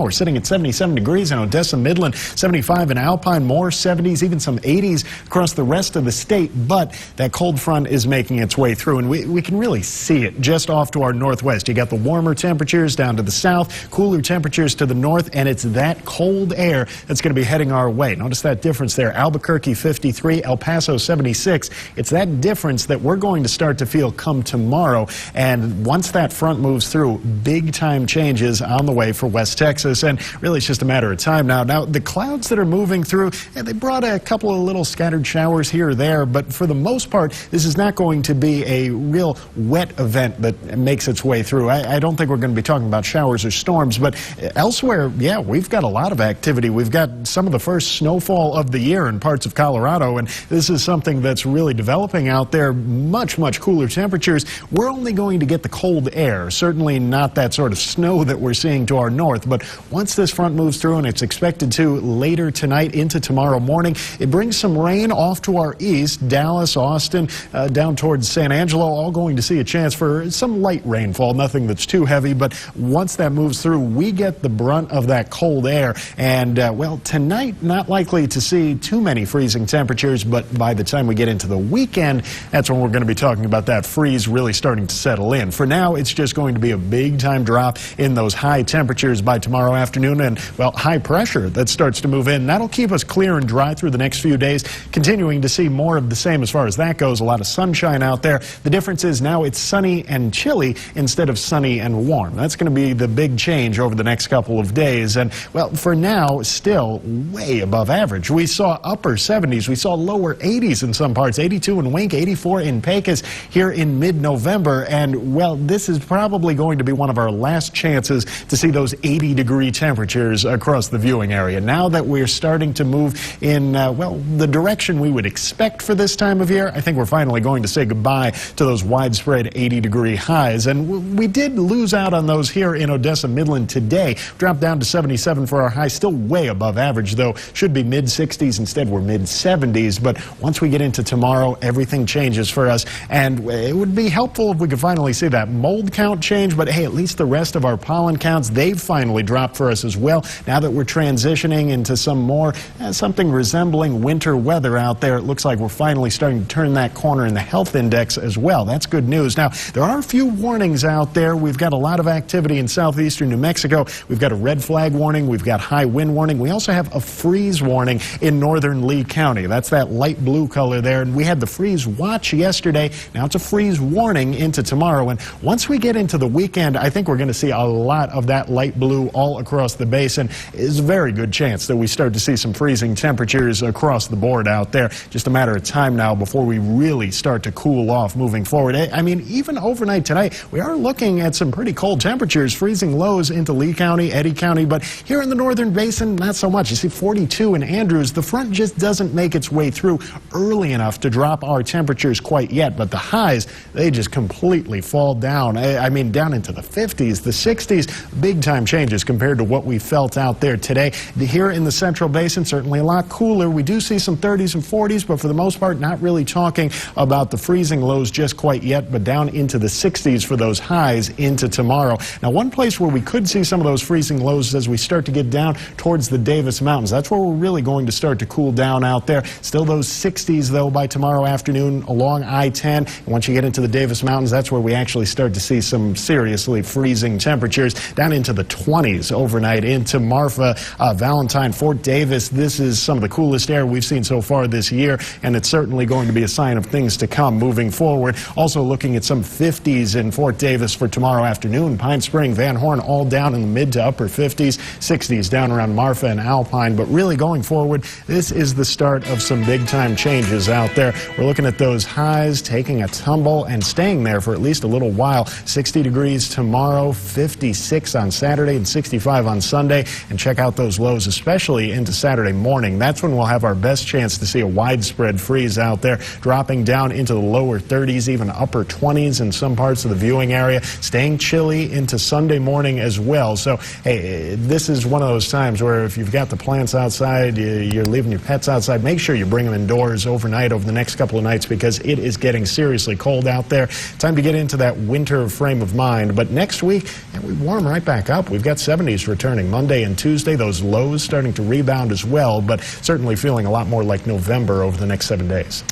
We're sitting at 77 degrees in Odessa, Midland, 75 in Alpine, more 70s, even some 80s across the rest of the state. But that cold front is making its way through, and we can really see it just off to our northwest. You got the warmer temperatures down to the south, cooler temperatures to the north, and it's that cold air that's going to be heading our way. Notice that difference there. Albuquerque 53, El Paso 76. It's that difference that we're going to start to feel come tomorrow. And once that front moves through, big time changes on the way for West Texas. And really, it's just a matter of time now. Now, the clouds that are moving through, they brought a couple of little scattered showers here or there, but for the most part, this is not going to be a real wet event that makes its way through. I don't think we're going to be talking about showers or storms, but elsewhere, yeah, we've got a lot of activity. We've got some of the first snowfall of the year in parts of Colorado, and this is something that's really developing out there. Much, much cooler temperatures. We're only going to get the cold air, certainly not that sort of snow that we're seeing to our north, but once this front moves through, and it's expected to later tonight into tomorrow morning, it brings some rain off to our east. Dallas, Austin, down towards San Angelo, all going to see a chance for some light rainfall, nothing that's too heavy. But once that moves through, we get the brunt of that cold air. And, well, tonight, not likely to see too many freezing temperatures, but by the time we get into the weekend, that's when we're going to be talking about that freeze really starting to settle in. For now, it's just going to be a big-time drop in those high temperatures by tomorrow afternoon, and, well, high pressure that starts to move in. That'll keep us clear and dry through the next few days, continuing to see more of the same as far as that goes. A lot of sunshine out there. The difference is now it's sunny and chilly instead of sunny and warm. That's going to be the big change over the next couple of days. And, well, for now, still way above average. We saw upper 70s. We saw lower 80s in some parts. 82 in Wink, 84 in Pecos here in mid-November. And, well, this is probably going to be one of our last chances to see those 80-degree temperatures across the viewing area. Now that we're starting to move in, well, the direction we would expect for this time of year, I think we're finally going to say goodbye to those widespread 80-degree highs. And we did lose out on those here in Odessa, Midland today. Dropped down to 77 for our high. Still way above average, though. Should be mid-60s. Instead, we're mid-70s. But once we get into tomorrow, everything changes for us. And it would be helpful if we could finally see that mold count change. But, hey, at least the rest of our pollen counts, they've finally dropped for us as well. Now that we're transitioning into some more, something resembling winter weather out there, it looks like we're finally starting to turn that corner in the health index as well. That's good news. Now, there are a few warnings out there. We've got a lot of activity in southeastern New Mexico. We've got a red flag warning. We've got high wind warning. We also have a freeze warning in northern Lee County. That's that light blue color there. And we had the freeze watch yesterday. Now it's a freeze warning into tomorrow. And once we get into the weekend, I think we're going to see a lot of that light blue all across the basin. Is a very good chance that we start to see some freezing temperatures across the board out there. Just a matter of time now before we really start to cool off moving forward. I mean, even overnight tonight, we are looking at some pretty cold temperatures, freezing lows into Lee County, Eddy County, but here in the northern basin, not so much. You see 42 in Andrews. The front just doesn't make its way through early enough to drop our temperatures quite yet, but the highs, they just completely fall down. I mean, down into the 50s, the 60s, big time changes compared to what we felt out there today. Here in the Central Basin, certainly a lot cooler. We do see some 30s and 40s, but for the most part, not really talking about the freezing lows just quite yet, but down into the 60s for those highs into tomorrow. Now, one place where we could see some of those freezing lows is as we start to get down towards the Davis Mountains. That's where we're really going to start to cool down out there. Still those 60s, though, by tomorrow afternoon along I-10. And once you get into the Davis Mountains, that's where we actually start to see some seriously freezing temperatures down into the 20s overnight into Marfa, Valentine, Fort Davis. This is some of the coolest air we've seen so far this year, and it's certainly going to be a sign of things to come moving forward. Also looking at some 50s in Fort Davis for tomorrow afternoon. Pine Spring, Van Horn, all down in the mid to upper 50s, 60s down around Marfa and Alpine. But really going forward, this is the start of some big-time changes out there. We're looking at those highs taking a tumble and staying there for at least a little while. 60 degrees tomorrow, 56 on Saturday, and 65 on Sunday. And check out those lows, especially into Saturday morning. That's when we'll have our best chance to see a widespread freeze out there, dropping down into the lower 30s, even upper 20s in some parts of the viewing area, staying chilly into Sunday morning as well. So, hey, this is one of those times where if you've got the plants outside, you're leaving your pets outside, make sure you bring them indoors overnight over the next couple of nights because it is getting seriously cold out there. Time to get into that winter frame of mind. But next week, we warm right back up. We've got 70 70s returning Monday and Tuesday. Those lows starting to rebound as well, but certainly feeling a lot more like November over the next 7 days.